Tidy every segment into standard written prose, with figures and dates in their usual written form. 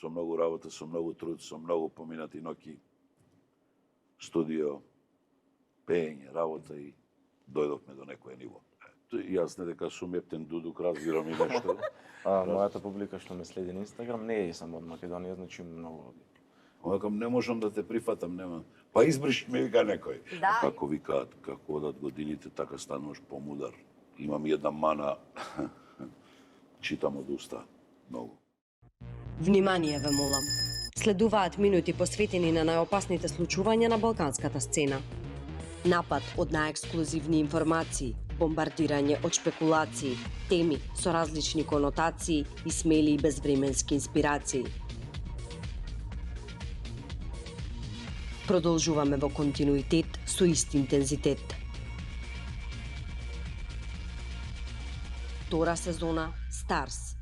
со многу работа, со многу труд, со многу поминати ноќи, студио, пеење, работа и дојдовме до некое ниво. Јас не дека сум ептен дудук, разбирам и нешто. Мојата публика што ме следи на Инстаграм не е само од Македонија, значи многу. Овакам не можам да те прифатам, нема. Па избриш ме вика некој. Да. Како викаат, како одат годините, така стануваш помудар. Имам една мана, читам од уста многу. Внимание ве молам. Следуваат минути посветени на најопасните случувања на балканската сцена. Напад од најексклузивни информации, бомбардирање од шпекулации, теми со различни конотации и смели и безвременски инспирации. Продолжуваме во континуитет со ист интензитет. Втора сезона Старс.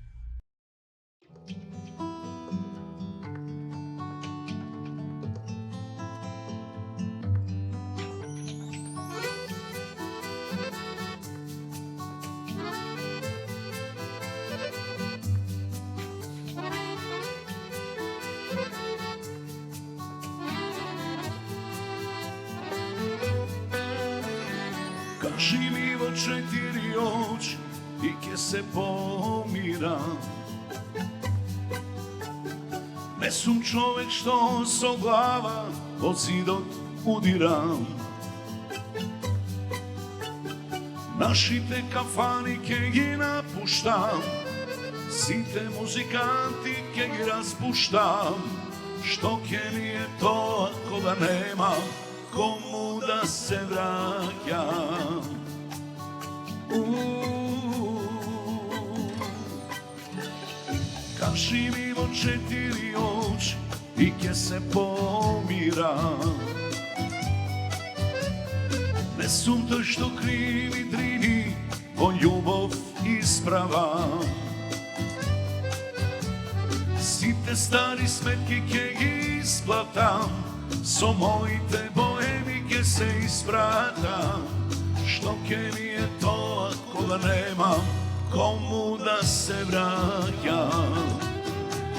Кажи ми во 4 очи и ќе се помирам. Не сум човек што со глава од зидот удирам. Нашите кафани ќе ги напуштам, сите музиканти ќе ги распуштам. Што ќе ми е тоа кога нема кому да се враќам? Кажи ми во 4 очи и ќе се помирам. Не сум тој што криви дрини во љубов исправам. Сите стари сметки ќе ги исплатам, со моите боеми ќе се испратам. Што ќе ми е тоа кога немам кому да се враќам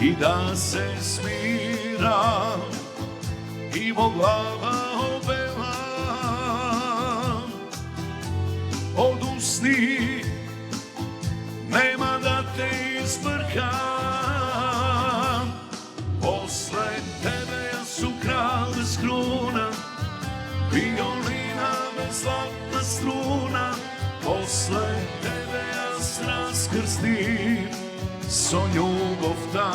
и да се смирам и во глава обевам од усни нема да те избркам. После тебе јас сум крал без круна, виолина без златна струна. После тебе јас раскрстив со љубовта.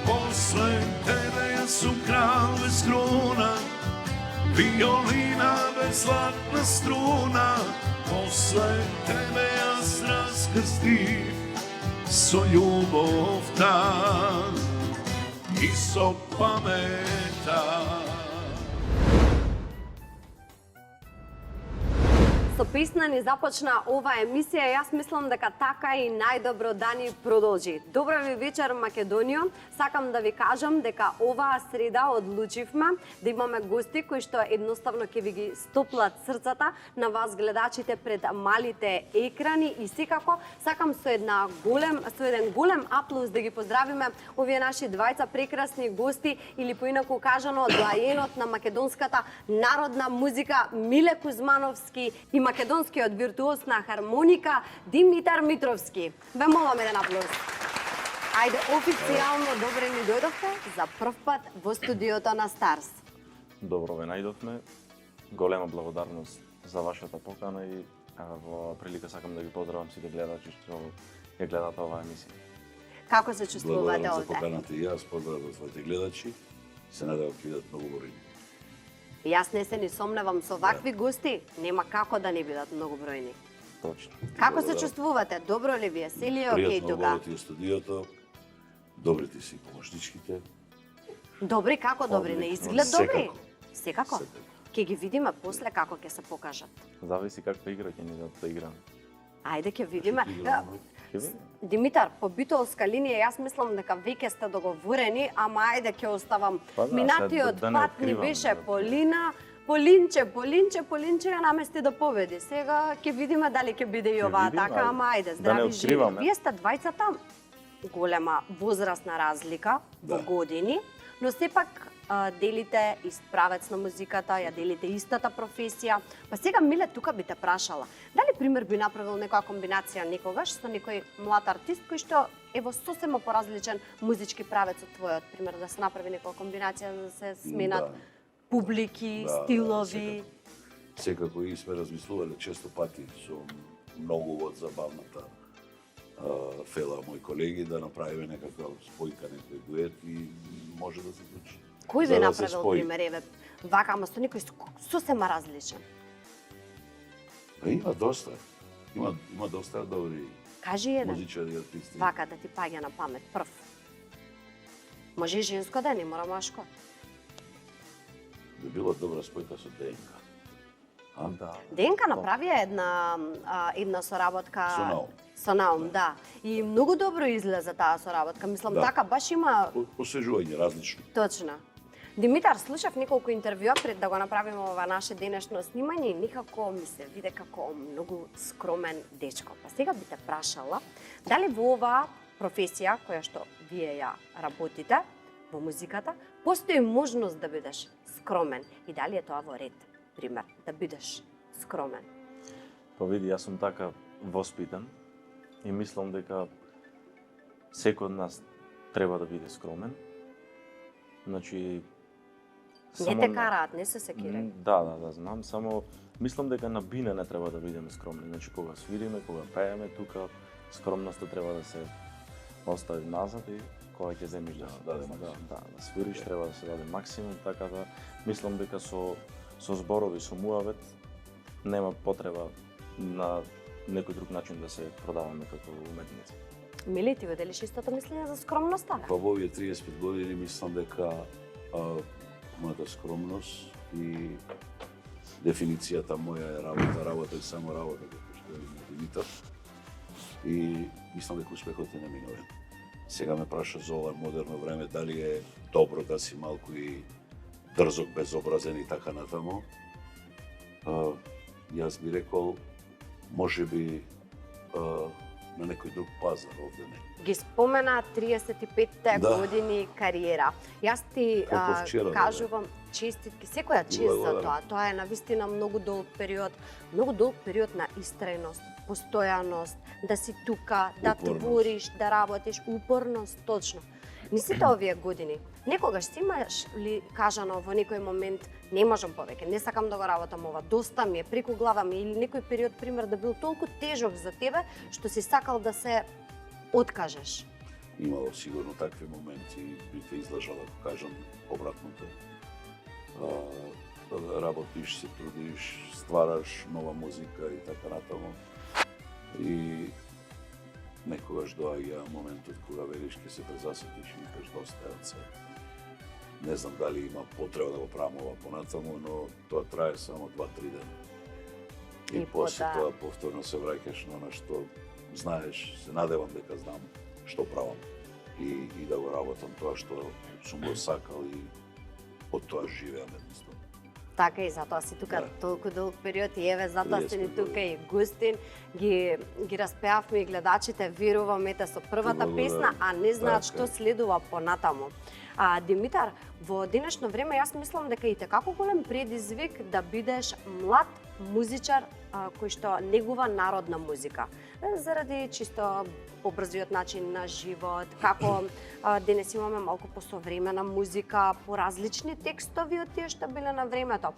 После тебе јас сум крал без круна, виолина без златна струна. После тебе јас раскрстив со љубовта и со памета. Со песна ни започна ова емисија, јас мислам дека така и најдобро да ни продолжи. Добра ви вечер, Македонија. Сакам да ви кажам дека оваа среда одлучивме да имаме гости кои што едноставно ќе ви ги стоплат срцата на вас гледачите пред малите екрани и секако сакам со еден голем аплауз да ги поздравиме овие наши двајца прекрасни гости или поинаку кажано доајенот на македонската народна музика Миле Кузмановски и македонскиот виртуоз на хармоника Димитар Митровски. Ве молам еден аплауз. Ајде, официјално добре ни дојдовте за прв пат во студиото на Старс. Добро ве најдовме. Голема благодарност за вашата покана и во прилика сакам да ги поздравам сите гледачи што ја гледате оваа емисија. Како се чувствувате Благодарам за овде? поканата и јас, поздравам своите гледачи. Се надевам ќе бидат многу бројни. Јас не се ни сомневам со вакви гости, нема како да не бидат многу бројни. Точно. Како се чувствувате? Добро ли ви е? Се ли е окей Пријатно тука? оборот и студиото. Добрите си помошничките. Добри, како добри? На изглед добри? Секако. Секако? Ќе ги видиме после како ќе се покажат. Зависи каква игра ќе ни да играме. Ајде ќе видиме. Ќе видиме. Димитар, по битолска линија јас мислам дека веќе сте договорени, ама ајде ќе оставам. Па да, Минатиот да не пат ни откривам, беше да. Полинче ја намести да победи. Сега ќе видиме дали ќе биде и оваа видиме, така, ама ајде, да здрави не живи. откриваме. Вие сте двајца там. голема возрастна разлика во Да. години, но сепак делите ист правец на музиката, ја делите истата професија. Па сега, Миле, тука би те прашала, дали пример би направил некоја комбинација некогаш со некој млад артист кој што е во сосема поразличен музички правец од твојот, пример да се направи некоја комбинација да се сменат Да. публики, Да, стилови. Секако и сме размислувале често пати со многу од забавната фела мои колеги да направиме некаква спојка, некој дует и може да се случи. Кој За би да се направил спои. пример, еве, вака, ама со некој сосема различен? Па има доста. Има доста добри Кажи еден. музичари и артисти. Вака да ти паѓа на памет, прв. Може и женско да не мора машко. Би било добра спојка со ДНК. Да. Денка направи една соработка Со Наум. Со Наум, да. И многу добро излезе таа соработка. Мислам, Да. така баш има Освежување различно. точно. Димитар, слушав неколку интервјуа пред да го направиме ова наше денешно снимање и некако ми се виде како многу скромен дечко. Па сега би те прашала, дали во оваа професија која што вие ја работите во музиката, постои можност да бидеш скромен и дали е тоа во ред, пример, да бидеш скромен? Па види, јас сум така воспитан и мислам дека секој од нас треба да биде скромен. Значи, Не те караат, не се секирај. Да, знам, само мислам дека на бине не треба да бидеме скромни. Значи, кога свириме, кога пееме, тука скромноста треба да се остави назад и кога ќе земиш да даде да свириш, треба да се даде максимум, така да мислам дека со зборови, со муавет нема потреба на некој друг начин да се продаваме како уметници. Мили, ти делиш истото мислење за скромноста? Па во овие 35 години мислам дека мојата скромност и дефиницијата моја е работа и само работа, како што е Димитар. И мислам дека успехот е неминовен. Сега ме праша за ова модерно време дали е добро да си малку и дрзок, безобразен и така натаму. Јас би рекол, можеби на некој друг пазар, овде не. Ги спомена 35-те Да. години кариера. Јас ти Како вчера, кажувам честитки, секоја чест за Благодарам. тоа. Тоа е навистина многу долг период на истреност, постојаност, да си тука, да Упорност. твориш, да работиш, упорност, точно. Ни сите овие години, некогаш си имаш ли кажано во некој момент не можам повеќе, не сакам да го работам ова, доста ми е, преку глава ми, или некој период, пример, да бил толку тежок за тебе, што си сакал да се откажеш? Имало сигурно такви моменти, би те излажал ако кажам обратното. Работиш, се трудиш, ствараш нова музика и така натаму. И некогаш доаѓа моментот кога велиш ке се презасетиш и викаш доста е од се. Не знам дали има потреба да го правам ова понатаму, но тоа трае само 2-3 дена. И после тоа повторно се враќаш на она што знаеш, се надевам дека знам што правам и да го работам тоа што сум го сакал и од тоа живеам едноставно. Така и затоа си тука Да. толку долг период и еве затоа сте ни 35 тука и гостин, ги распеавме и гледачите верувам ете со првата Благодарам. песна, а не знаат Така што е. следува понатаму. Димитар, во денешно време јас мислам дека и како голем предизвик да бидеш млад музичар кој што негува народна музика. Заради чисто побрзиот начин на живот, како денес имаме малку посовремена музика, поразлични текстови од тие што биле на времето.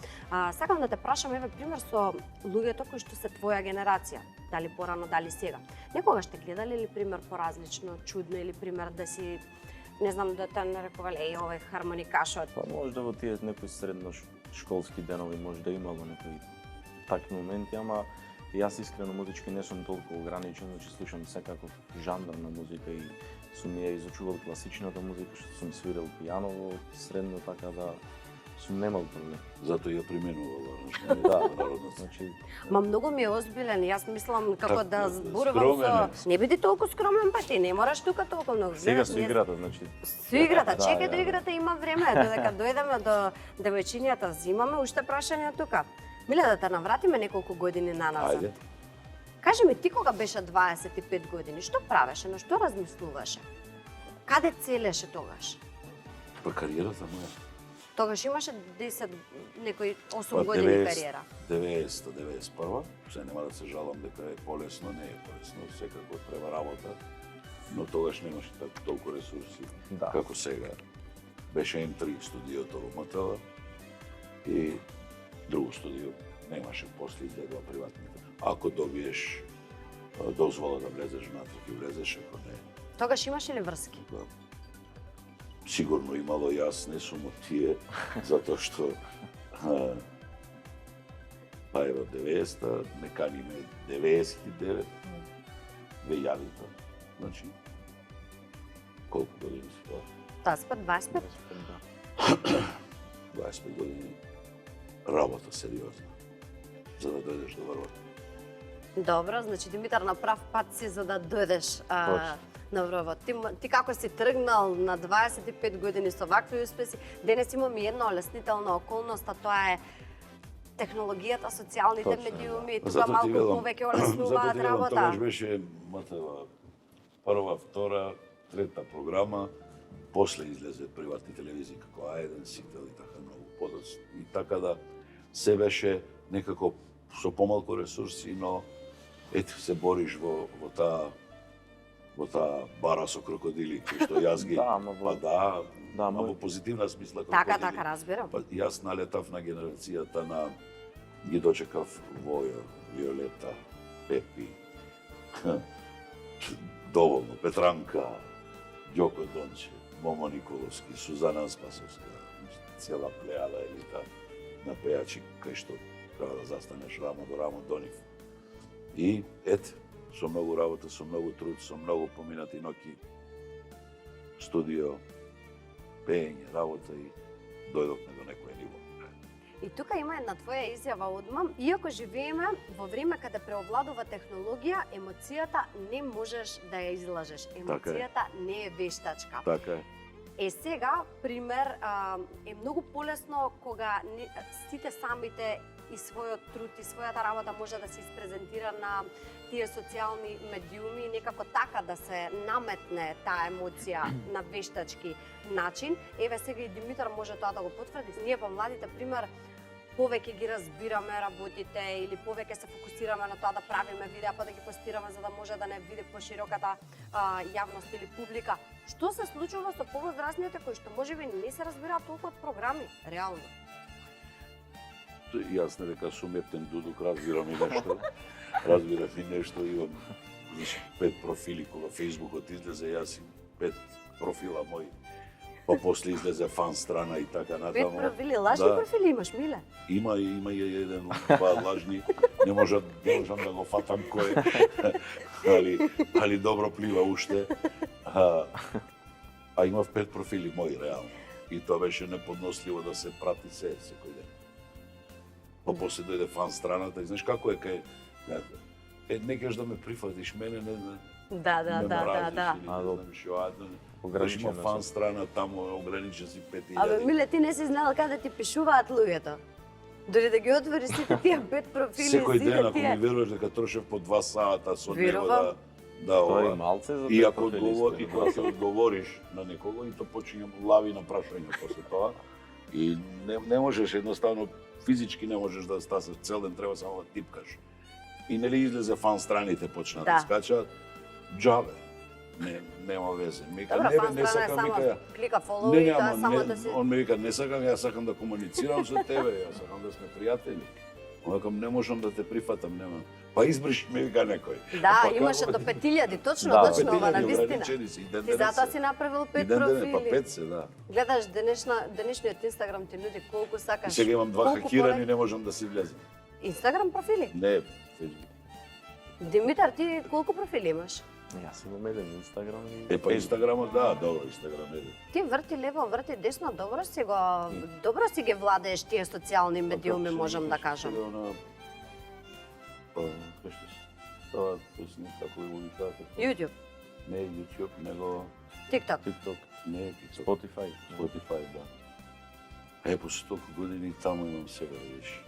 Сакам да те прашам, еве пример со луѓето кои што се твоја генерација, дали порано, дали сега. Некогаш те гледале ли пример поразлично, чудно или пример да си не знам да те нарекувале еј овој хармоникашот. Па може да во тие некои средно школски денови може да имало некои такви моменти, ама јас искрено музички не сум толку ограничен, значи слушам секаков жанр на музика и сум ја изучувал класичната музика, што сум свирел пијано во средно, така да сум немал проблем. Затоа ја применувала Да, народната. значи Ма многу ми е озбилен, јас мислам како Так, да зборувам скромен со... Не биди толку скромен, па ти не мораш тука толку многу. сега Гледаш, со играта, значи Со играта, Да, чекај да, до да. играта има време, додека дојдеме до девојчињата, взимаме уште прашања тука. Миле да те навратиме неколку години наназад. Ајде. Кажи ми, ти кога беше 25 години, што правеше, на што размислуваше? Каде целеше тогаш? Па кариерата моја. Тогаш имаше 10, некои 8 Па години кариера. 90-91, се нема да се жалам дека е полесно, не е полесно, секако треба работа, но тогаш немаше толку ресурси Да. како сега. Беше М3 студиото во МТВ и друго студио немаше, после излегува приватните. Ако добиеш дозвола да влезеш внатре, ќе влезеш, ако не. Тогаш имаше ли врски? Да. Сигурно имало, јас не сум од тие, затоа што па е во 90-та, ме каниме 99, ве јавите. Значи, колку години си тоа? 25? 25 години работа сериозна, за да дојдеш до врвот. Добро, значи Димитар на прав пат си за да дојдеш на врвот. Ти како си тргнал на 25 години со вакви успеси, денес имаме една олеснителна околност, а тоа е технологијата, социјалните Точно, медиуми, да. тука малку повеќе олеснуваат работа. Тогаш беше МТВ прва, втора, трета програма, после излезе приватни телевизии како А1, Сител и така многу подоц. И така да се беше некако со помалку ресурси, но ете се бориш во таа бара со крокодили, кои што јас ги... Да, ама во- Па да, Да, ама мој- во позитивна смисла крокодили. Така, разбирам. Па јас налетав на генерацијата на ги дочекав Војо, Виолета, Пепи, доволно, Петранка, Ѓоко Донче, Момо Николовски, Сузана Спасовска, цела плејада елита на пејачи кај што треба да застанеш рамо до рамо до нив. И ете, со многу работа, со многу труд, со многу поминати ноќи, студио, пеење, работа и дојдовме до некој ниво. И тука има една твоја изјава одма, иако живееме во време каде преовладува технологија, емоцијата не можеш да ја излажеш. Емоцијата не е вештачка. Така е. Сега, пример, е многу полесно кога сите самите и својот труд и својата работа може да се испрезентира на тие социјални медиуми и некако така да се наметне таа емоција на вештачки начин. Еве сега и Димитар може тоа да го потврди. Ние помладите, пример, повеќе ги разбираме работите или повеќе се фокусираме на тоа да правиме видеа па да ги постираме за да може да не види пошироката јавност или публика. Што се случува со повозрастните кои што можеби не се разбираат толку од програми, реално? Јас не дека сум ептен дудук, разбирам и нешто. Разбирам и нешто, имам 5 профили кога Фејсбукот излезе, јас им 5 профила мои. Па после излезе фан страна и така 5 натаму. профили, лажни Да. профили имаш, Миле? Има и еден два лажни, не можам да го фатам кој е, али добро плива уште. А имав 5 профили мои реално. И тоа беше неподносливо да се прати секој ден. Па после дојде фан страната и знаеш како е кај не кеш да ме прифатиш мене, не Да. или А, не знам што, беше има Ограничено фан се. страна таму, ограничен си 5000. Абе, Миле, ти не си знал каде ти пишуваат луѓето. Дори да ги отвориш сите тие 5 профили, Секој сите ден, ако тие... ми веруваш дека трошев по 2 сата со него Верувам. да Тоа е ова. малце за И ако профилисти. одговориш на некого, и то почињам лави на прашање после тоа. И не можеш едноставно физички не можеш да стасеш цел ден, треба само да типкаш. И нели излезе фан страните почна да Да. скачаат, џабе. Нема везе. Ми вика, Добро, не бе, фан не страна е сакам, само вика, клика follow не, и тоа ама, само не, да си... он ми вика, не сакам, јас сакам да комуницирам со тебе, јас сакам да сме пријатели. Он викам, не можам да те прифатам, нема. Па избриш, ми вика некој. Да, Па имаше како- до 5000, точно, Да, точно, ова на 5000 вистина. ограничени си, и ден Ти денес затоа се. си направил И 5 ден денес, па профили. 5 се, да. Гледаш, денешниот Инстаграм ти нуди колку сакаш. И сега имам 2 колку хакирани, повеќе- не можам да си влезам. Инстаграм профили? Не, Facebook. Димитар, ти колку профили имаш? Јас имам еден Инстаграм и Па Инстаграмот, да, добро, Инстаграм е. Ти врти лево, врти десно, добро си ги владееш тие социјални медиуми, можам да кажам. Па, кај што ставаат песни, како и го викаат. YouTube, Не YouTube, него TikTok. TikTok, не TikTok. Spotify. Spotify, да. После толку години таму имам сега, да видиш.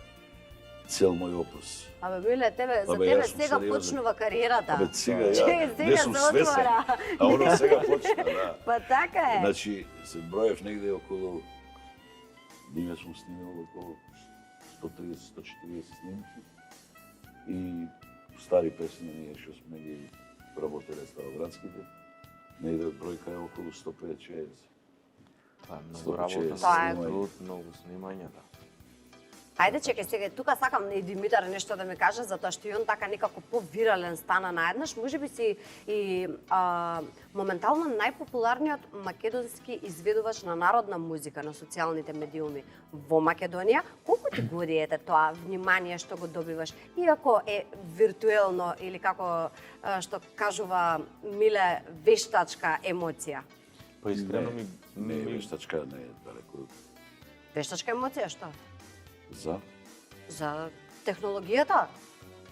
цел мој опус. Абе, Миле, за Абе, тебе јас сум сега сериозен. почнува кариерата. Абе, сега Че, ја не сум се свесен, отвора. а оно сега почна, да. Па така е. Значи, се броев негде околу, ние сум снимал околу 130-140 снимки и стари песни ние што сме ги работеле староградските, негде од бројка е околу 150-60. Тоа е многу работа, Тоа е. труд, многу снимање, да. Ајде, чекај сега, тука сакам и Димитар нешто да ми каже, затоа што и он така некако повирален стана наеднаш. Можеби си и моментално најпопуларниот македонски изведувач на народна музика на социјалните медиуми во Македонија. Колку ти годи ете тоа внимание што го добиваш, иако е виртуелно или како што кажува Миле, вештачка емоција? Па искрено Не е вештачка, не е далеко. Вештачка емоција што? За технологијата?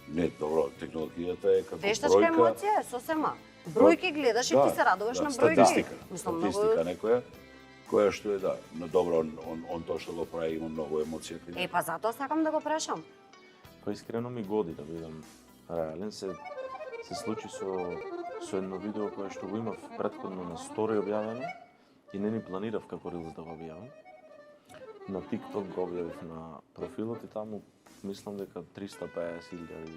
Не, добро, технологијата е како Вештачка бројка. емоција е сосема. Бројки гледаш и ти се радуваш на бројки. Статистика, Мислам, статистика некоја, која што е, да, но добро, он тоа што го прави има многу емоција. Е, па затоа сакам да го прашам. Па искрено ми годи да бидам реален. Се случи со едно видео кое што го имав претходно на стори објавено и не ни планирав како рилс да го објавам. На TikTok го објавив на профилот и таму мислам дека 350.000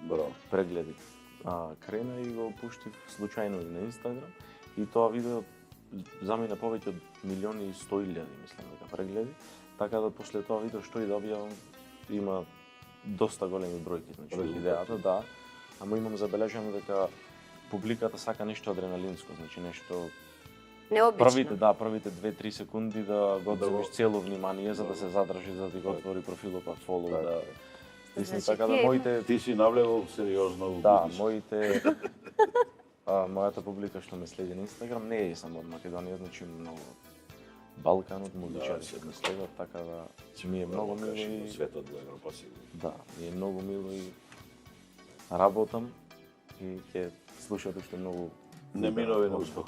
Браво. прегледи. Крена и го пуштив случајно и на Инстаграм и тоа видео замина повеќе од 1.100.000 мислам дека прегледи. Така да после тоа видео што и да објавам има доста големи бројки, значи идејата, да. Ама имам забележано дека публиката сака нешто адреналинско, значи нешто Необично. првите 2-3 секунди да го одземиш цело внимание за да се задржи, за да ти го отвори профилот, па фолоу, да. Мислам, Значи, така да тие- моите Ти си навлегол сериозно во да, бизнис. мојата публика што ме следи на Инстаграм не е само од Македонија, значи многу Балканот, музичари што ме следат, така да ми е многу мило Кажи, и светот во Европа сигурно. да, ми е многу мило и работам и ќе слушат уште многу Неминовен успех.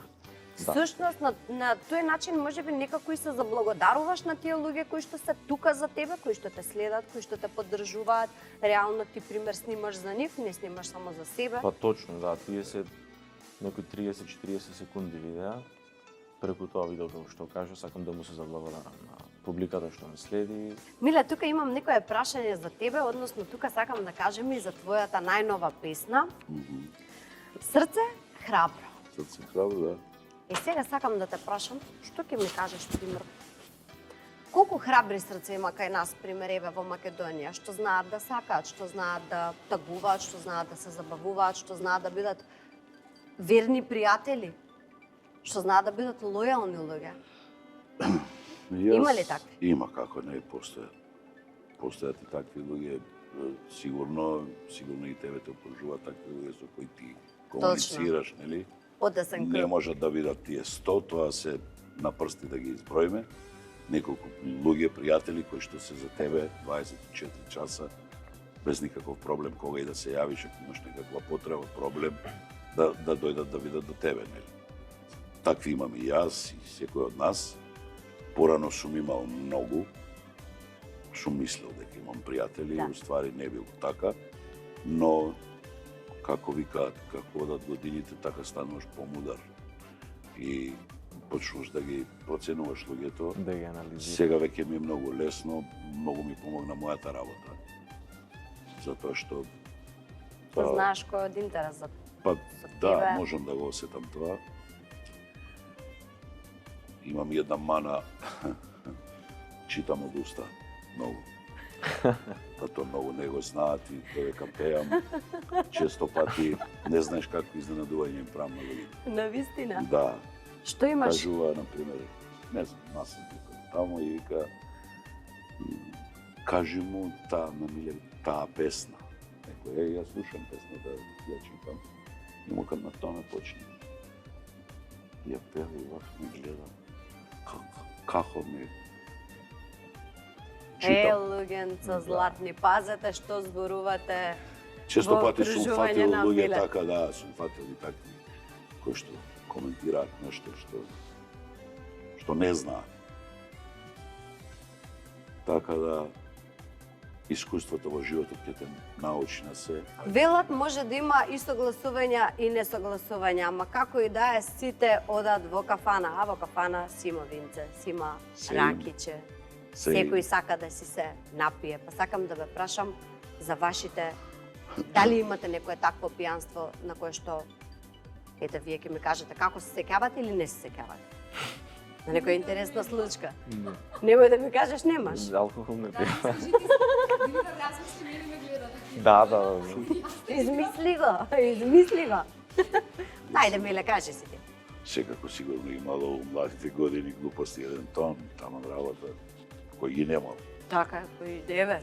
Да. Всушност, на тој начин можеби некако и се заблагодаруваш на тие луѓе кои што се тука за тебе, кои што те следат, кои што те поддржуваат. Реално ти пример снимаш за нив, не снимаш само за себе. Па точно, да, тие се некои 30-40 секунди видеа. Преку тоа видео како што кажа, сакам да му се заблагодарам на публиката што ме следи. Миле, тука имам некое прашање за тебе, односно тука сакам да кажем и за твојата најнова песна. Срце храбро. Срце храбро, да. И сега сакам да те прашам, што ќе ми кажеш пример? Колку храбри срце има кај нас, пример, еве во Македонија, што знаат да сакаат, што знаат да тагуваат, што знаат да се забавуваат, што знаат да бидат верни пријатели, што знаат да бидат лојални луѓе. Има ли такви? Има, како не, постојат. Постојат и такви луѓе. Сигурно и тебе те окружуваат такви луѓе со кои ти комуницираш, нели? Од десен Не крug. можат да видат тие 100, тоа се на прсти да ги изброиме. Неколку луѓе, пријатели кои што се за тебе 24 часа без никаков проблем, кога и да се јавиш, ако имаш некаква потреба, проблем, да дојдат да видат до тебе, нели? Такви имам и јас, и секој од нас. Порано сум имал многу, сум мислел дека имам пријатели, Да. и уствари не бил така, но како викаат, како одат годините, така стануваш помудар и почнуваш да ги проценуваш луѓето. Да ги анализирам. Сега веќе ми е многу лесно, многу ми помогна мојата работа. Затоа што Знаеш кој е од интерес за па за да, тебе. можам да го осетам тоа. Имам една мана, читам од уста, многу. Па тоа многу не го знаат и додека пеам, често пати не знаеш какво изненадување им правам на луѓето. Навистина. Да, Што имаш? кажува, например, не знам, насам таму и вика, кажи му таа на Миле, таа песна. Некој, јас слушам песната, ја читам, и му кад на тоа ме почне. Ја пева и вак ме гледа. Како ме луѓенца златни, пазете што зборувате. Често во пати сум окружување фатил на луѓе Миле. така, да, сум фатил и такви кои што коментираат нешто што не знаат. Така да искуството во животот ќе те научи на се. Велат може да има и согласувања и несогласувања, ама како и да е, сите одат во кафана, а во кафана си има винце, си има Се има. ракиче. Се Секој сака да си се напие, па сакам да ве прашам за вашите, дали имате некое такво пијанство на кое што, ете, вие ќе ми кажете како се сеќавате или не се сеќавате? На некоја интересна случка. Немој да ми кажеш немаш. Алкохол не пијам. Димитар, размисли, мене ме гледате. Да. Измисли го. Најде, Миле, кажи си ти. Секако сигурно имало у младите години глупости еден тон, таман работа, кој ги немал. Така, кој деве.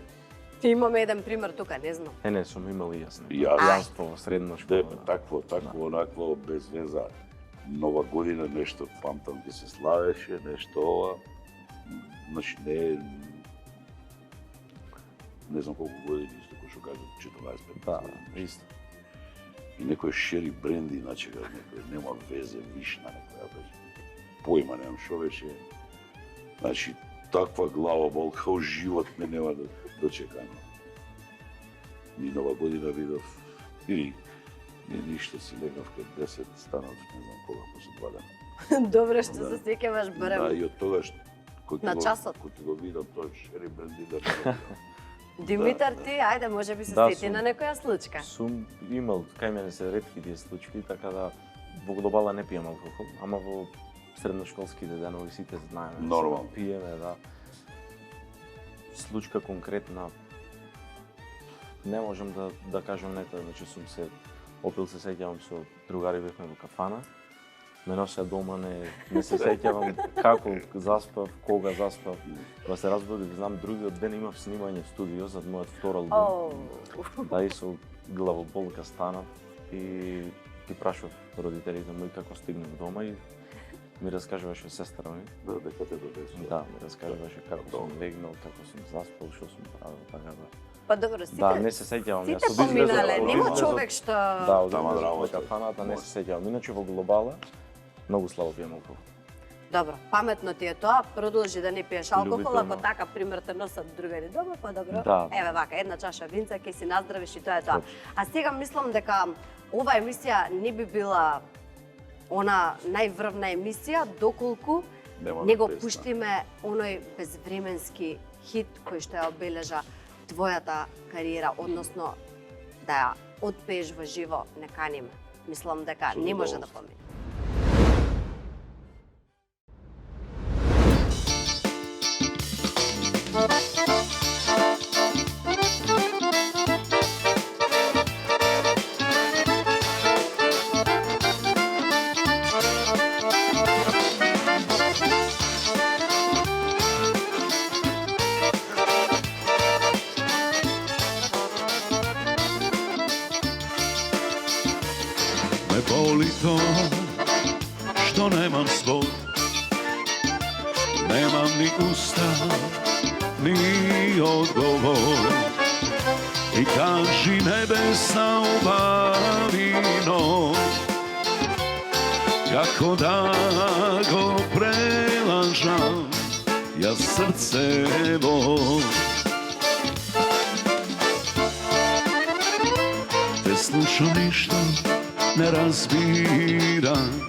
Ти имаме еден пример тука, не знам. Не, сум имал и јас. И јас. Пијанство во средна школа. Такво, онакво, без веза. Нова година нешто памтам ќе се славеше, нешто ова. Значи не знам колку години, исто кој што кажам, 14-15 Да, години. исто. И некој шери бренди, значи некој нема везе, вишна некоја беше. Појма немам што беше. Значи таква глава болка у живот ме нема да дочекано. Ни нова година видов, или ништо си легнав кај 10, станав не знам кога после 2 дена. Добре што Да. се сеќаваш Да, барем. и од тогаш На часот. кој ќе го видам тој шери бренди да не Димитар, да. ти, ајде, може би се Да, сети сум. на некоја случка. Сум имал, кај мене се ретки тие случаи, така да во глобала не пијам алкохол, ама во средношколските денови сите знаеме. Нормално. Пиеме, да. Случка конкретна не можам да кажам некоја, значи сум се опил се сеќавам со другари бевме во кафана. Ме носе дома, не се сеќавам како заспав, кога заспав. Па се разбудив, знам другиот ден имав снимање в студио за мојот втор албум. Оу. Да, и со главоболка станав и ги прашав родителите мои како стигнав дома и ми раскажуваше сестра ми. Да, дека те донесува. Да, ми раскажуваше како сум легнал, како сум заспал, што сум правил, така да. Па добро, сите, Да, не се сеќавам. сите Јас од излезот- поминале, од нема излезот- човек што... Да, од Таман излезот работа. во кафаната не се сеќавам. Иначе во глобала многу слабо пијам алкохол. Добро, паметно ти е тоа, продолжи да не пиеш алкохол, Љубително. ако така пример те носат другари дома, па добро. Да. Еве вака, една чаша винца, ќе си наздравиш и тоа е тоа. Точно. А сега мислам дека оваа емисија не би била она најврвна емисија, доколку Нема не го песна. пуштиме оној безвременски хит кој што ја обележа твојата кариера, односно да ја отпееш во живо, не каниме. Мислам дека Со не може да задоволство. помине. Me boli to što nemam svog, nemam ni usta, ni odgovor. I kaži nebesna obavino, kako da go prelažam, ja srcevo. Te slušam ništa ne razbiram,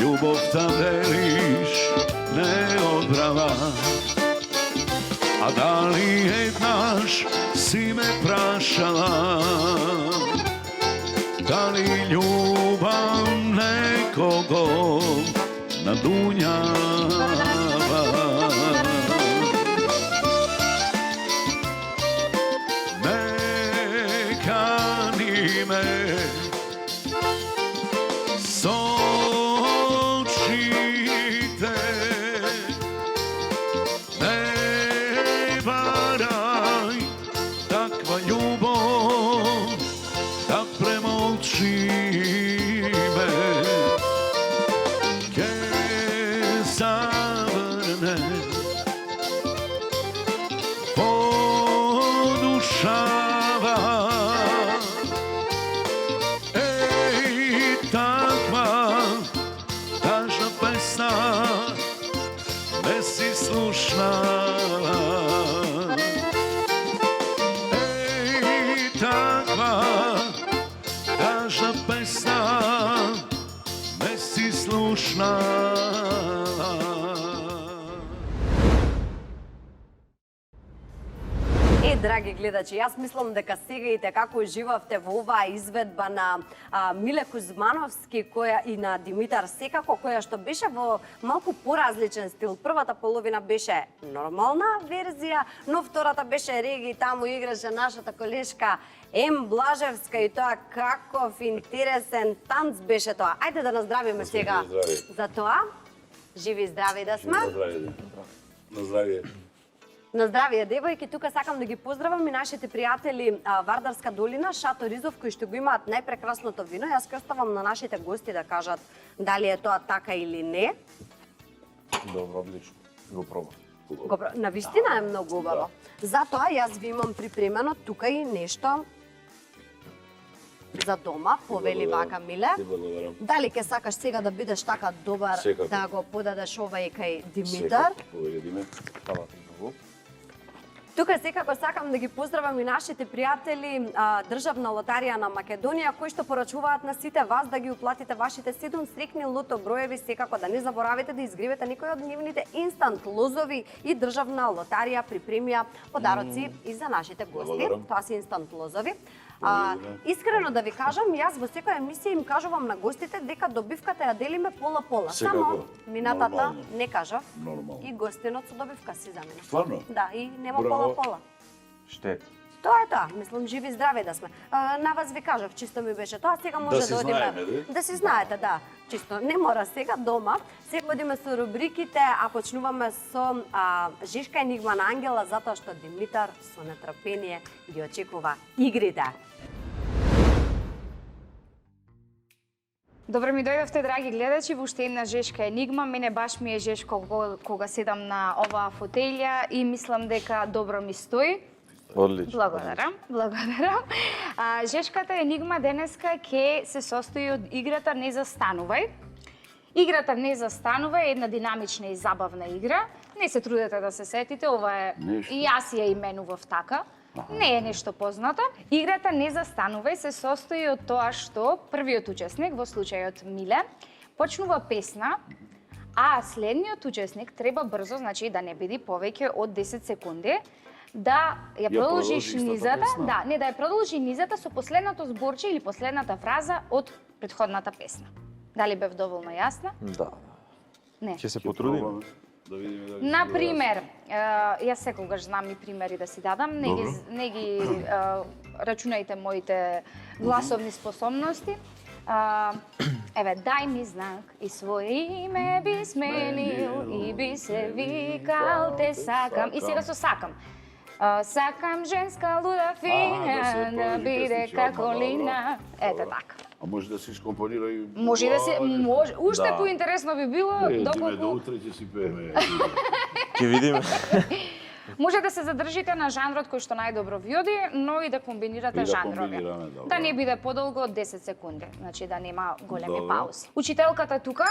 ljubov ta deliš neodbrava. A da li jednaš si me prašala, da li ljubav nekogo nadunjava. Ne kani me sočite, ne varaj, takva ljubov da premolči me. Che sam послушна. Драги гледачи, јас мислам дека сега и како уживавте во оваа изведба на Миле Кузмановски и на Димитар Секако, која што беше во малку поразличен стил. Првата половина беше нормална верзија, но втората беше реги, таму играше нашата колешка Ем Блажевска и тоа каков интересен танц беше тоа. Ајде да наздравиме сега за тоа. Живи и здрави да сме. На здравие. На здравие, девојки, тука сакам да ги поздравам и нашите пријатели Вардарска долина, Шато Ризов, кои што го имаат најпрекрасното вино. Јас ќе оставам на нашите гости да кажат дали е тоа така или не. Добро, одлично. Го пробам. Навистина е многу убаво. Затоа јас ви имам припремено тука и нешто за дома, повели вака Миле. Ти благодарам. Дали ќе сакаш сега да бидеш така добар Секако. да го подадеш ова и кај Димитар? Повели Диме. Фала ти многу. Тука секако сакам да ги поздравам и нашите пријатели Државна лотарија на Македонија, кои што порачуваат на сите вас да ги уплатите вашите 7 срекни лото броеви, секако да не заборавите да изгревете некој од нивните инстант лозови и Државна лотарија припремија подароци и за нашите гости. Благодарам. Тоа се инстант лозови. Искрено да ви кажам, јас во секоја емисија им кажувам на гостите дека добивката ја делиме пола-пола. Секако. Само минатата Нормално. не кажав Нормално. и гостинот со добивка си замина. Стварно? Да, и нема Браво. пола-пола. Штет. Тоа е тоа, мислам живи и здрави да сме. На вас ви кажав, чисто ми беше тоа, сега може си да одиме. знаеме, Да си знаете, да. Чисто не мора сега дома. Сега одиме со рубриките, а почнуваме со Жешка енигма на Ангела, затоа што Димитар со нетрпение ги очекува игрите. Добро ми дојдовте, драги гледачи, во уште една Жешка енигма. Мене баш ми е жешко кога седам на оваа фотелја и мислам дека добро ми стои. Одлично. Благодарам, благодарам. Жешката енигма денеска ќе се состои од играта Не застанувај. Играта Не застанувај е една динамична и забавна игра. Не се трудете да се сетите, ова е Нешто. и јас ја именував така. Не е нешто познато. Играта Не застанувај се состои од тоа што првиот учесник, во случајот Миле, почнува песна, а следниот учесник треба брзо, значи да не биде повеќе од 10 секунди, да ја продолжи продолжи истата низата, песна? да, не да ја продолжи низата со последното зборче или последната фраза од претходната песна. Дали бев доволно јасна? Да. Не. Ќе се Ќе потрудиме. пробаме да видиме дали. Например, јас секогаш знам и примери да си дадам, не ги рачунајте моите гласовни способности. Еве, дај ми знак и своје име би сменил и би се викал те сакам. И сега со сакам. Сакам женска луда фина, да биде како лина. Ете така. А може да се искомпонира и... Може да се, може, уште Да. поинтересно би било Диме, до доколку утре ќе си пееме. Ќе видиме. може да се задржите на жанрот кој што најдобро ви оди, но и да комбинирате И да жанрови. комбинираме, добро. Да не биде подолго од 10 секунди, значи да нема големи Добро. паузи. Учителката тука,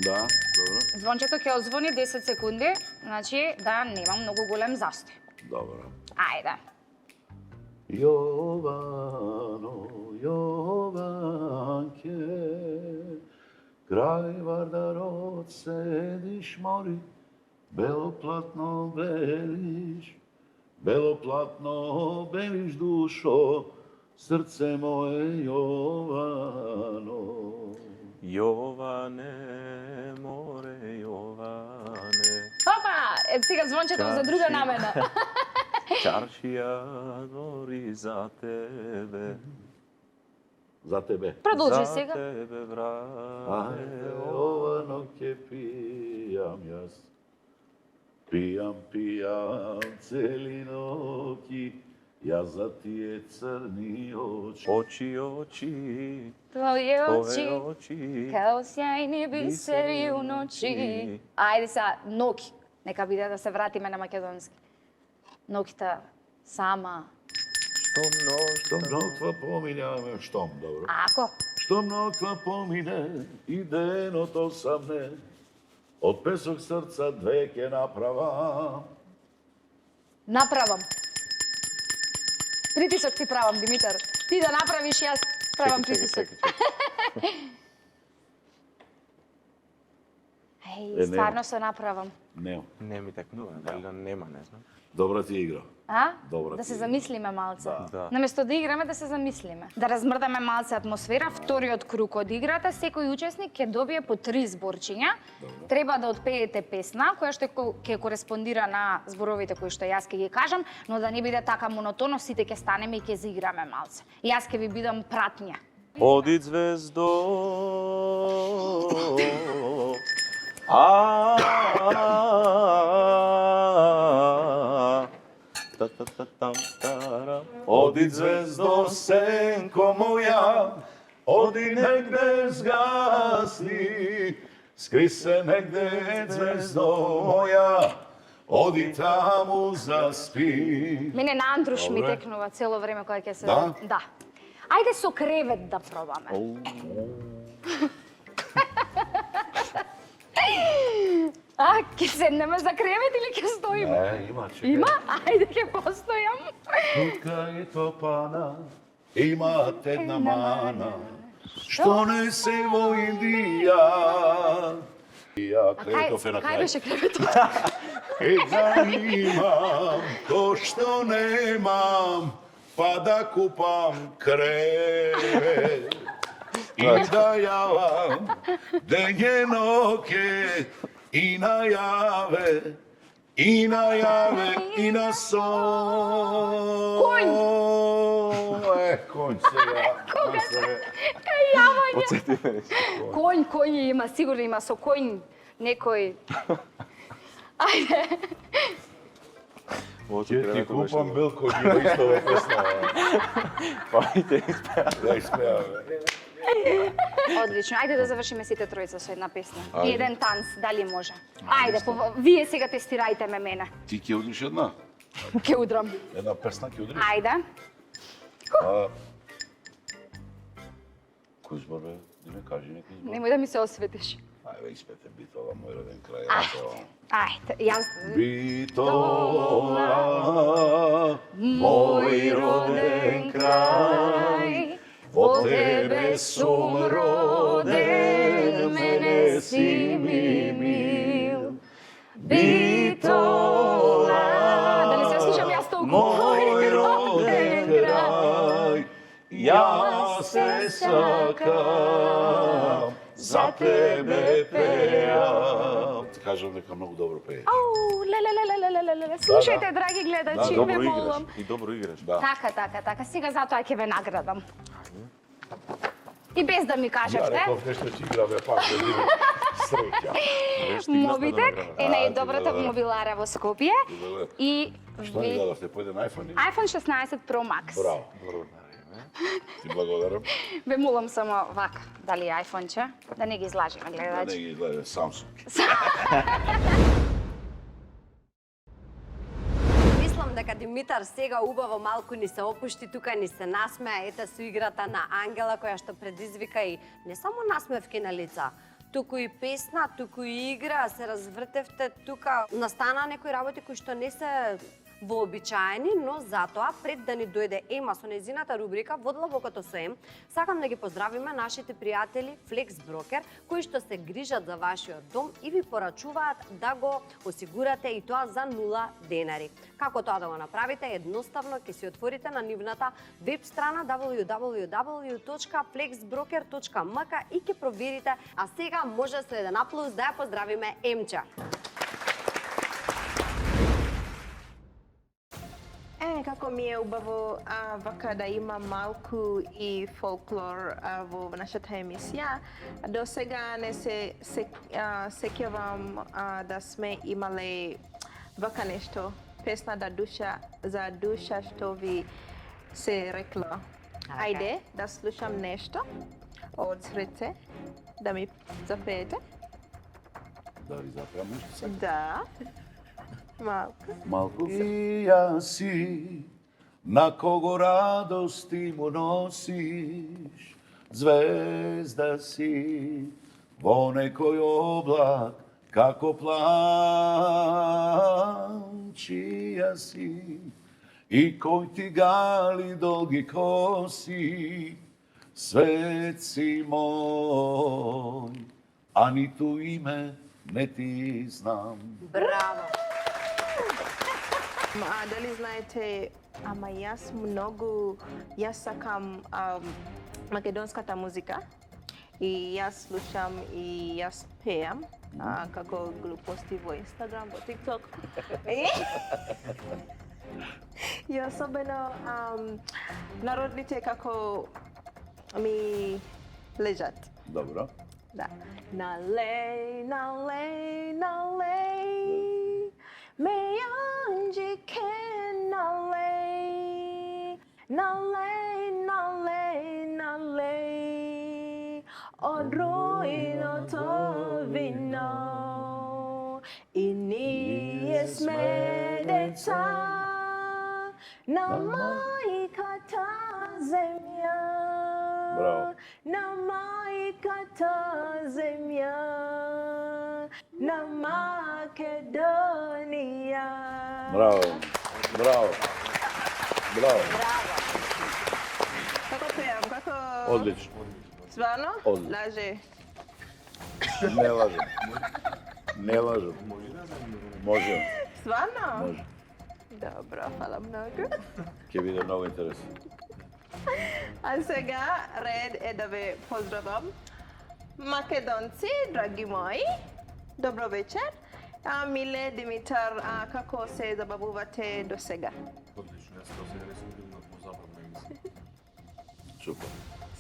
Да, добро. звончето ќе одзвони 10 секунди, значи да нема многу голем застој. Добро. Ајде. Јовано, Јованке, крај Вардарот седиш мори, белоплатно белиш душо, срце мое Јовано. Јоване, море, Јоване. Опа, сега звончето за друга намена. Чаршија гори за тебе. За тебе. Продолжи За сега. тебе, брате. Ајде, Јовано, ќе пијам јас. Пијам цели ноќи, јас за тие црни очи. Очи, Твоје твоje очи, очи. као сјајни бисери у ночи. Ајде са, ноки. Нека биде да се вратиме на македонски. Ноките сама. Штом Штом нощта ноќва помине, штом, добро. Ако? Штом ноќва помине и денот осамне, од песок срца две ќе направам. Направам. Притисок ти правам, Димитар. Ти да направиш, јас правам притисок. не. стварно се направам. Не. Не ми текнува, дали да нема, не знам. Добра ти игра. А? Добра Да ти се е. замислиме малце. Да. Наместо да играме, да се замислиме. Да размрдаме малце атмосфера. Вториот круг од играта, секој учесник ќе добие по 3 зборчиња. Треба да отпеете песна, која што ќе кореспондира на зборовите кои што јас ќе ги кажам, но да не биде така монотонно, сите ќе станеме и ќе заиграме малце. Јас ќе ви бидам пратња. Оди звездо, Оди звездо сенко моја, оди негде згасни, скри се негде звездо моја, оди таму заспи. Мене на Андруш ми Добре. текнува цело време кога ќе се... Да? Да. Ајде со кревет да пробаме. Ќе седнеме за кревет или ќе стоиме? Не, има, чекай. Има? Ајде ќе постојам. Тутка е топана, имат една мана, што не се во Индија. Ја креветов е на Кај крај. беше креветот? Да имам, то што немам, па да купам кревет. И да јавам, ден е ноќе, и најаве, и најаве, и на сон. Конј! Конј сега. Кај јавање. Конј има, сигурно има со конј некој. Ајде. Ќе ти купам билко, има исто во песна. Да испеаваме. Одлично. Ајде да завршиме сите тројца со една песна. И еден танц, дали може? Ајде, вие сега тестирајте ме мене. Ти ќе удриш една? Ќе удрам. Една песна ќе удриш? Ајде. Кој збор бе? Да ме кажи некој збор. Немој да ми се осветиш. Ајде, испете Битола, мој роден крај. Ајде, јас... Битола, мој роден крај, во тебе сум роден, мене си ми мил. Битола, Дали се слушам јас толку? мој роден крај, јас се сакам, за тебе пеам. Ти кажам дека многу добро пееш. Ау, леле. Слушајте, драги гледачи, ве Добро молам. играш. И добро играш. Да. Така. Сега затоа ќе ве наградам. И без да ми Ја кажавте, реков нешто ќе играме пак да видиме среќа. Мобитек е А, најдобрата ти мобилара во Скопје Добре. и Што ни дадовте? Појден iPhone? iPhone 16 Pro Max. Браво. Ти благодарам. Ве молам само вака, дали е iPhone-че, да не ги излажиме Да не гледачи. ги гледа Samsung. Мислам дека Димитар сега убаво малку ни се опушти, тука ни се насмеа, ете со играта на Ангела, која што предизвика и не само насмевки на лица, туку и песна, туку и игра, се развртевте тука. Настана некои работи кои што не се вообичаени, но затоа пред да ни дојде Ема со незината рубрика Во длабокото со Ем, сакам да ги поздравиме нашите пријатели Flex Broker, кои што се грижат за вашиот дом и ви порачуваат да го осигурате и тоа за 0 денари. Како тоа да го направите? Едноставно ќе си отворите на нивната веб страна www.flexbroker.mk и ќе проверите. А сега може со еден аплауз да ја поздравиме Емча. Како ми е убаво вака да има малку и фолклор во нашата емисија. До сега не се сеќавам да сме имале вака нешто, песна за душа што ви се рекла. Ајде да слушам нешто од срце, да ми запеете. Да ви запеам нешто сега? Да. Малку. Малку. И јас си, на кого радости му носиш, звезда си, во некој облак, како планчија си, и кој ти гали долги коси, свет си мој, а ниту име не ти знам. Браво. Дали знаете, ама јас сакам македонската музика и јас слушам и јас пеам како глупости во Инстаграм, во ТикТок. И особено народните како ми лежат. Добро. Да. Налей, налей, налей, ме јанџи ке налей, налей, налей, налей, од ројното вино. И ние сме деца на мајката земја. Браво. На мајката земја, на Македонија. Браво. Браво. Браво. Како пеам? Како... Одлично. Сварно? Одлично. Лаже. Не лажем. Не лажем. Може. Сварно? Може. Добро, фала многу. Ќе биде многу интересно. А сега ред е да ве поздравам. Македонци, драги мои, добро вечер. Миле, Димитар, како се забавувате до сега? Одлично, јас до сега не сум бил на позабавна емисија. Супер.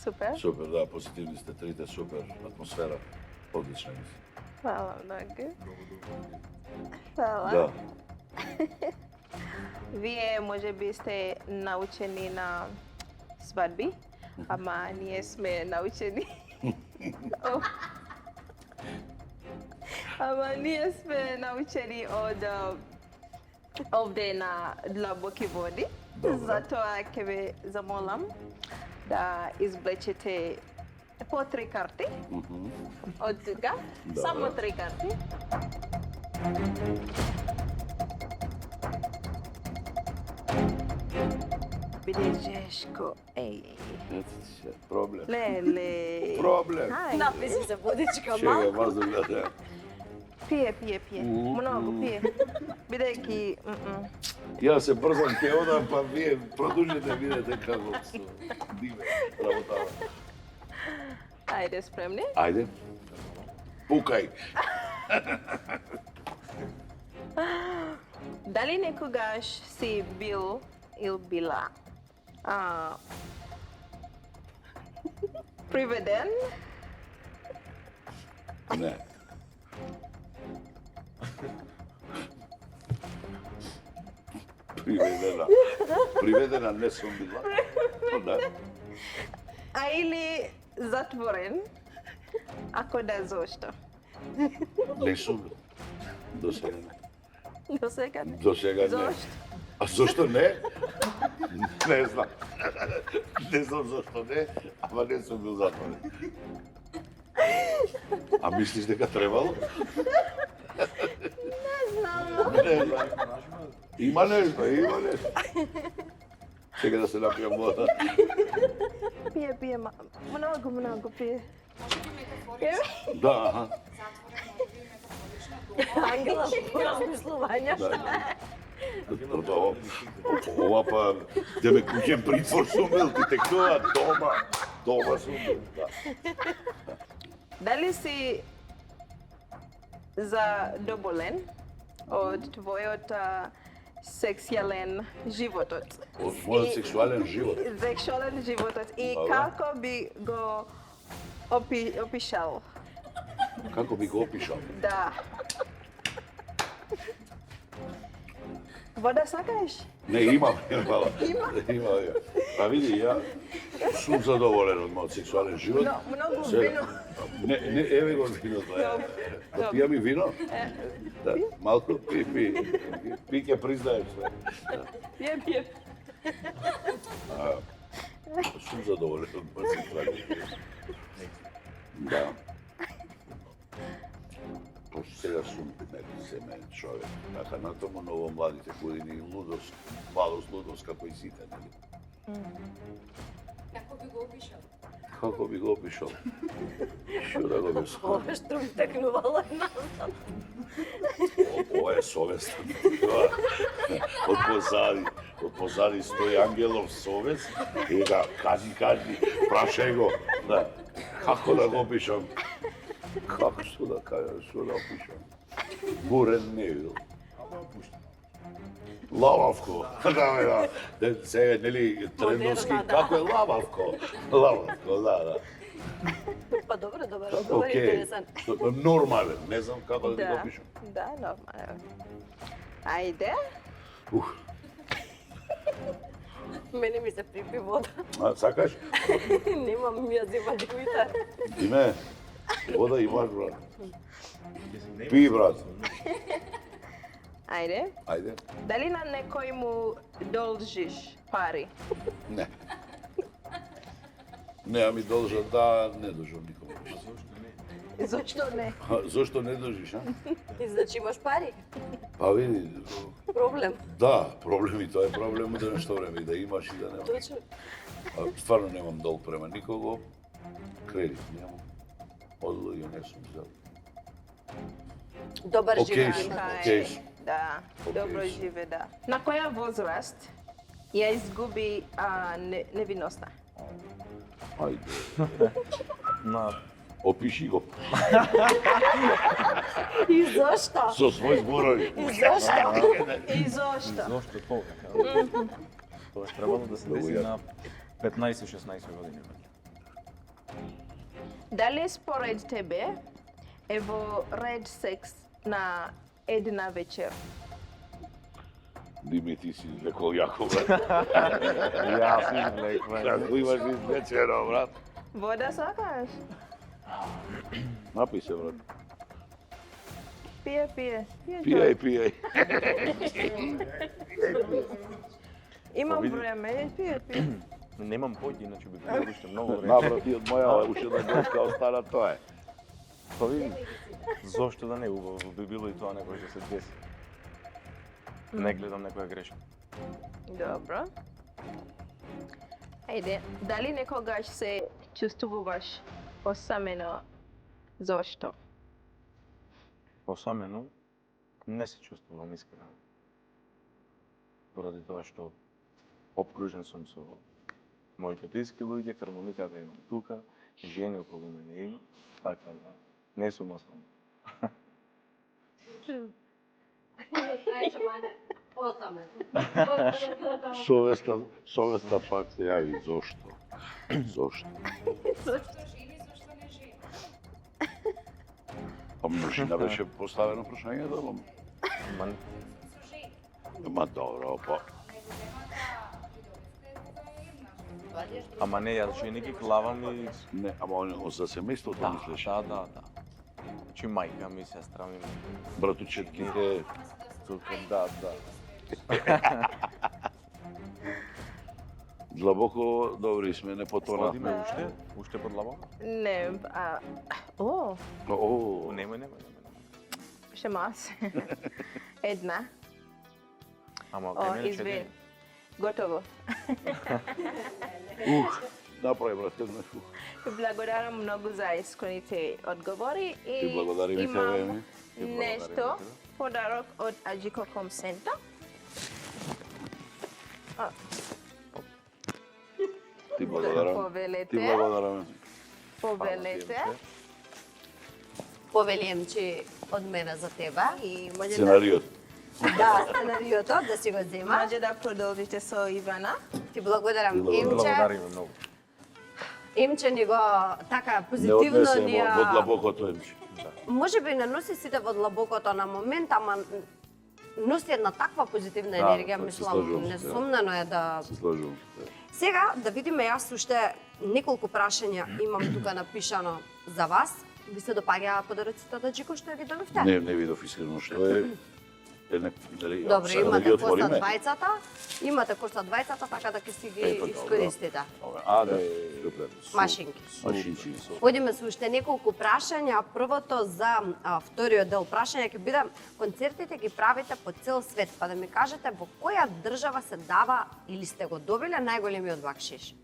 Супер. Супер, да, позитивни сте трите, супер атмосфера. Одлична емисија. Фала многу. Многу добро. Фала. Да. Вие може би сте научени на свадби, ама ние сме научени. Ама ние сме научени од овде на длабоки води. Добре. Затоа ќе ве замолам да извлечете по 3 карти од тука. Добре. Само 3 карти. Биде жешко. Еј. Проблем. Леле. Проблем. Ај. Написи се водичка Чега, малку. воздух да. Пие. Многу пие. Бидејќи Јас се брзам ке одам, па вие продолжите видете како се диме работава. ајде спремни. Ајде. Пукај. Дали некогаш си бил или била приведен? Не. Приведена. Приведена не сум била. Да. А или затворен? Ако да, зошто? Не сум бил. До сега не. До сега не. До сега не. Зошто? А зашто не? Не знам. Не знам зашто не, ама не сум бил затворен. А мислиш дека требало? Не знам. Има нешто. Чека да се напијам вода. Пие, многу пие. Да, аха. Ангела, по размислување. Ова па, тебе куќен притвор сум бил, ти тек тоа, дома сум бил, да. Дали си задоволен од твојот сексуален животот? Од мојот сексуален живот. Сексуален животот. И Добро. како би го опишал? Како би го опишал? Да. Вода сакаш? Не, имам, имам. Па види, ја сум задоволен од мојот сексуален живот. Но, многу Сега- вино. Не, еве го виното. Да пија ми вино? Да, малку пи. Пи ќе признаеш све. Пие. Сум задоволен од мојот сексуален живот. Да. Пошто сега сум семеен човек. Така на тому на ово младите години лудост, лудост како и сите, нели? Како би го опишал? Како би го опишал? Што да го без? Ова штрум текнувала назад. Ова е совестно. Од позади стои Ангелов совест и да кажи, прашај го. Да. Како да го опишам? Како што да кажам, што да опишам? Бурен не бил. Лававко. Да. Сега, нели, трендовски, како е лававко? Лававко, да. Па добро, Океј, интересен. нормален, не знам како да ти го Да, опишам. да, нормално. Ајде. Мене ми се припи вода. А, сакаш? Немам ми ја зема дивите. Име, вода имаш, брат. Пи, брат. Ајде. Ајде. Дали на некој му должиш пари? Не. Не, ми должат да, не должам никому. Зошто не? Зошто не должиш, а? И значи имаш пари. Па види, Проблем. да, проблеми, тоа е проблем да нешто време, и да имаш и да немаш. Точно. Стварно немам долг према никого, кредит немам. Од луѓе не сум взел. Добар Океј, живот. океј. Да, Океј. добро живе, да. На која возраст ја изгуби невиноста? Ајде, На опиши го. И зошто? Со свој зборови. И зошто? И зошто? зошто толка? Тоа е требало да се деси на 15-16 години. Дали според тебе е во ред секс на една вечер? Диме, ти си лекол јако, брат. Јас извлекувам. Како имаш извечено, брат. Вода сакаш? Напи се, брат. Пие, пие. Пијај, пијај. Имам види. време, пие, пие. Немам појти, иначе би било уште многу време. Набрати од моја уште да госка остана тоа е. Па види, зошто да не убаво би било и тоа некој да се деси. Не гледам некоја грешка. Добро. Ајде, дали некогаш се чувствуваш осамено? Зошто? Посамено не се чувствувам искрено. Поради тоа што обкружен сум со моите блиски луѓе, хармониката имам тука, жени околу мене има, така да не сум осам. Совеста пак се јави. Зошто? Зошто? Па множина беше поставено прашањето, ма добро, па. Ама не, јас жени ги клавам и... Не, ама он за семејството мислиш. Да. Значи мајка ми, сестра ми, Братучетките, тука, да. длабоко добри сме, не потона. Сладиме уште под лаво? Не, о, О, Немој. шема се. Една. Ама О, кај мене извини. четири. Готово. направи, брате, знаеш. Благодарам многу за искрените одговори Ти и благодарим и имам тебе. нешто подарок од Аџико Комсента. Ти благодарам. Повелете. Ти благодарам. Повелете. Повелием, че од мене за тебе и може Сценариот. да сценариото да си го зема. Може да продолжите со Ивана. Ти благодарам. Ти благодарам. Имче, Благодариме многу. Имче ни го така Не позитивно однесе ни во длабокото емче. може би не носи сите во длабокото на момент, ама носи една таква позитивна Да, енергија, се мислам, слажувам, несумнено е да... Се слажувам. Сега да видиме, јас уште неколку прашања имам тука напишано за вас. Ви се допаѓаа подароците од Аџико што ги добивте? Не видов искрено што е. Нели, Добро, сега да имате ги коса отвориме? двајцата, имате коса двајцата, така да ќе си ги Ето, добро. искористите. Аде, супер. Машинки. Машинки. Одиме со уште неколку прашања. Првото за вториот дел прашања ќе биде: концертите ги правите по цел свет, па да ми кажете во која држава се дава или сте го добиле најголемиот бакшиш?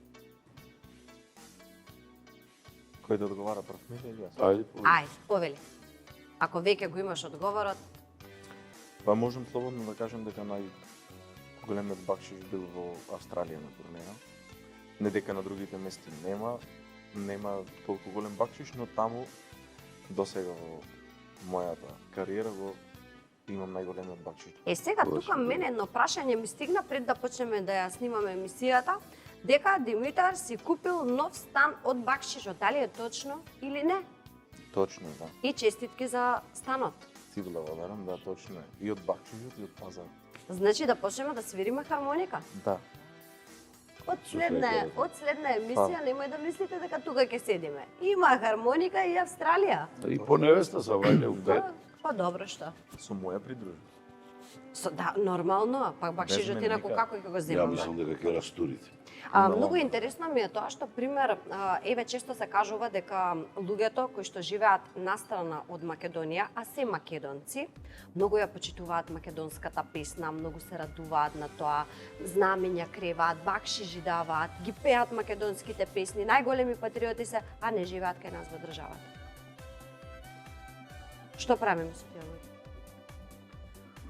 Кој да одговара прв, Миле или јас? Ајде, Ајде, повели. Ако веќе го имаш одговорот, Па можам слободно да кажам дека најголемиот бакшиш бил во Австралија на турнеја. Не дека на другите места нема толку голем бакшиш, но таму досега во мојата кариера имам најголемиот бакшиш. сега тука мене едно прашање ми стигна пред да почнеме да ја снимаме емисијата, дека Димитар си купил нов стан од бакшишот, дали е точно или не? Точно, да. И честитки за станот. Ти благодарам, да, точно е. И од бакшишот и од пазар. Значи да почнеме да свириме хармоника. Да. Од следна емисија немој да мислите дека тука ќе седиме. Има хармоника и Австралија. И по невеста са вајде у бед. Па добро што? Со моја придружба. Да, нормално, па бакшишот мене инаку никако. како ќе го Ја земаме? мислам дека ќе растурите. Многу интересно ми е тоа што, пример, еве често се кажува дека луѓето кои што живеат настрана од Македонија, а се македонци, многу ја почитуваат македонската песна, многу се радуваат на тоа, знамења креваат, бакшиши даваат, ги пеат македонските песни, најголеми патриоти се, а не живеат кај нас во државата. Што правиме со тие луѓе?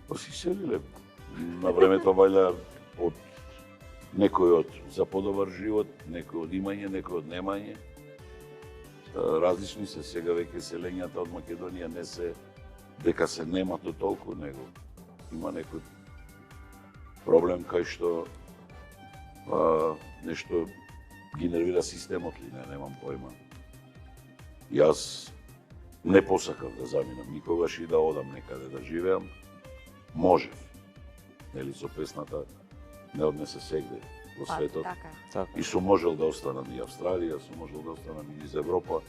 Па си селиле. На времето вајда од некој од за подобар живот, некој од имање, некој од немање. Различни се сега веќе селењата од Македонија не се дека се нема то толку, него има некој проблем кај што нешто ги нервира системот ли, немам појма. Јас не посакав да заминам никогаш и да одам некаде да живеам. Можев. Нели со песната не однесе сегде во светот. Така. Така. И сум можел да останам и Австралија, сум можел да останам и из Европа,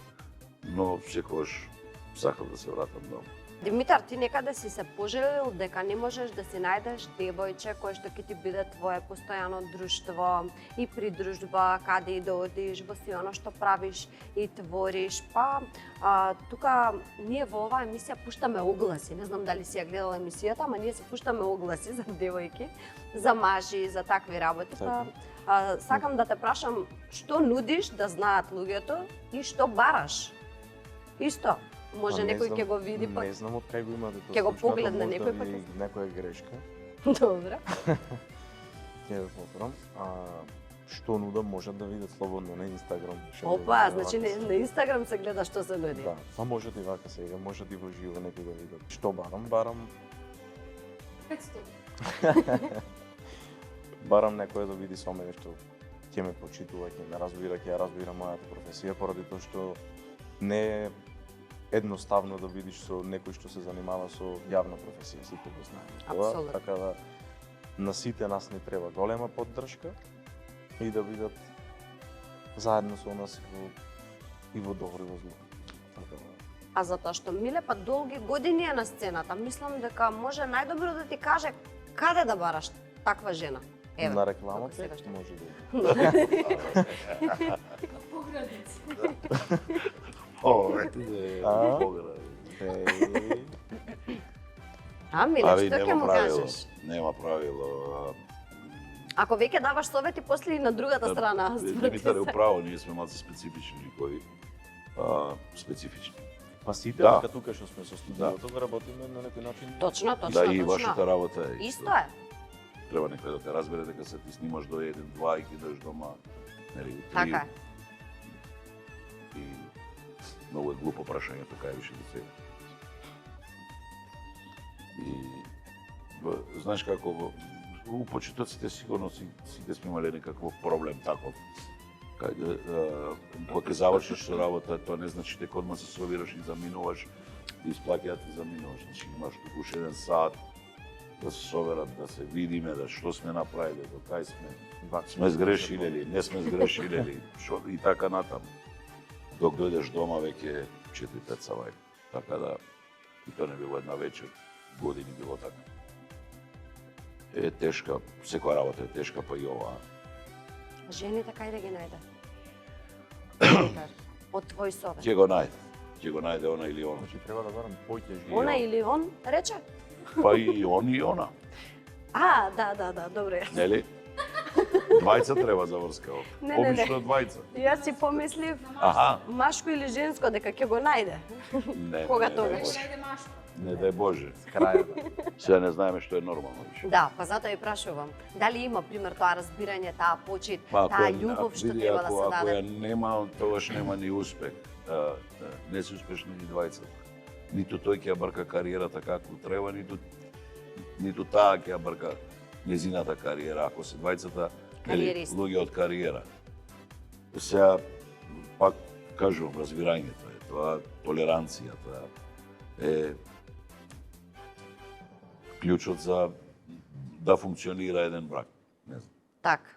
но секогаш сакав да се вратам дома. Димитар, ти некаде си се пожелил дека не можеш да си најдеш девојче кој што ќе ти биде твое постојано друштво и придружба, каде и да одиш, во се оно што правиш и твориш. Па, тука ние во оваа емисија пуштаме огласи. Не знам дали си ја гледала емисијата, ама ние се пуштаме огласи за девојки, за мажи, за такви работи. Па, сакам да те прашам што нудиш да знаат луѓето и што бараш. Исто. Може некој ќе го види, па Не знам од кај го имате тоа. ќе го случајно, погледне можда некој ми пат. Некоја грешка. Добро. Ќе го поправам. Што нудам можат да видат слободно на Инстаграм. Опа, значи на Инстаграм се гледа што се нуди. Да, па можат и вака сега, можат и во живо некој да видат. Што барам? Барам 500. барам некој да види со мене што ќе ме почитува, ќе ме разбира, ќе ја разбира мојата професија, поради тоа што не е едноставно да видиш со некој што се занимава со јавна професија, сите го знаеме тоа, Апсолутно. така да на сите нас не треба голема поддршка и да бидат заедно со нас и во добро и во зло. Така да. А затоа што Миле па долги години е на сцената, мислам дека може најдобро да ти каже каде да бараш таква жена. Еве. На рекламата сега што. може да. Миле, Ари, што ќе нема му правило. кажеш? Нема правило. Ако веќе даваш совети после и на другата страна, Димитар е управо, ние сме малку специфични некои. Специфични. Па сите Да. дека тука што сме со студиото да работиме на некој начин. Точно, Да, и точно. вашата работа е Исто е. Треба некој да те разбере дека се ти снимаш до 1-2 и кидаш дома, нели, 3. Така е. И многу е глупо прашањето кај више да се. И знаеш како у почетоците сигурно сите сме имале некаков проблем таков. Кај кога ќе завршиш со работа, тоа не значи дека одма се собираш и заминуваш, и исплаќаат и заминуваш. Значи имаш туку уште 1 сат да се соберат, да се видиме, да што сме направиле, до кај сме. Сме сгрешиле или не сме сгрешиле или што и така натаму. Док дојдеш дома веќе 4-5 савај. Така да и тоа не било една вечер, години било така. Е тешка, секоја работа е тешка, па и оваа. Жените кај да ги најде? Од твој совет. Ќе го најде. Ќе го најде она или она. Значи треба да барам поќежи. Она или он рече? Па и он и она. Да, добре. Нели? Двајца треба за врска. Не, не. Обично двајца. Јас си помислив Аха. машко или женско дека ќе го најде. Не, Кога не, тогаш? Не дај Боже. Крајот. Сега не знаеме што е нормално више. Да, па затоа и прашувам. Дали има пример тоа разбирање, таа почит, Па, таа љубов што види, треба да се Ако даде? ја нема, тогаш нема ни успех. Не се успешни ни двајцата. Ниту тој ќе ја брка кариерата како треба, ниту таа ќе ја брка незината кариера, ако се двајцата Кариеристи. луѓе од кариера. Сега, пак кажувам, разбирањето е тоа, толеранцијата е клучот за да функционира еден брак. Не знам. Така.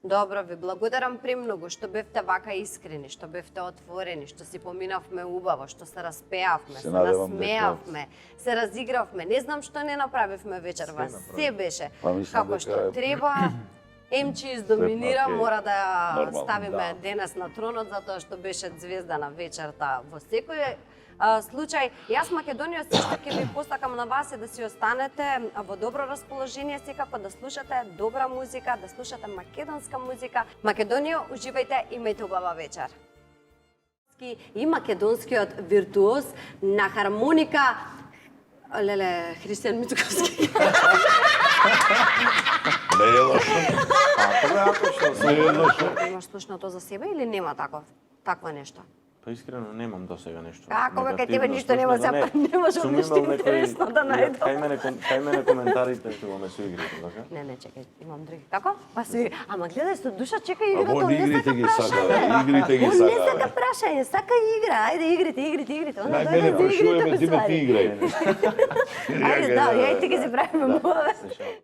Добро, ви благодарам премногу што бевте вака искрени, што бевте отворени, што си поминавме убаво, што се распеавме, се надевам насмеавме, се разигравме. Не знам што не направивме вечерва. Се беше Па мислам како дека што треба. Емчи издоминира, Океј. мора да ја Нормално, ставиме да. денес на тронот, затоа што беше звезда на вечерта во секој случај. Јас Македонија се што ќе ви постакам на вас е да си останете во добро расположение, секако да слушате добра музика, да слушате македонска музика. Македонија, уживајте, имајте убава вечер. И македонскиот виртуоз на хармоника Леле, Христијан Мицковски. Не е лошо. Не е лошо. Имаш слушнато за себе или нема такво нешто? Па искрено немам до сега нешто. Како бе, кај тебе негативно, ништо нема, слушно, сега не можам Сум ништо имал некои- интересно да најдам. Кај мене коментарите тоа ме се игрите, така? Не, чекај, имам други. Како? Па си, ама гледај со душа, чекај А играта, во он не игрите сака ги прашање. сака, игрите ги Он не сака. сака прашање, сака игра. Ајде, игрите. Он Нај дојде мене за игрите прашуваме, ти ме ти уствари. играј. Ајде, да, ја и ти ги се правиме мове. Се шалам.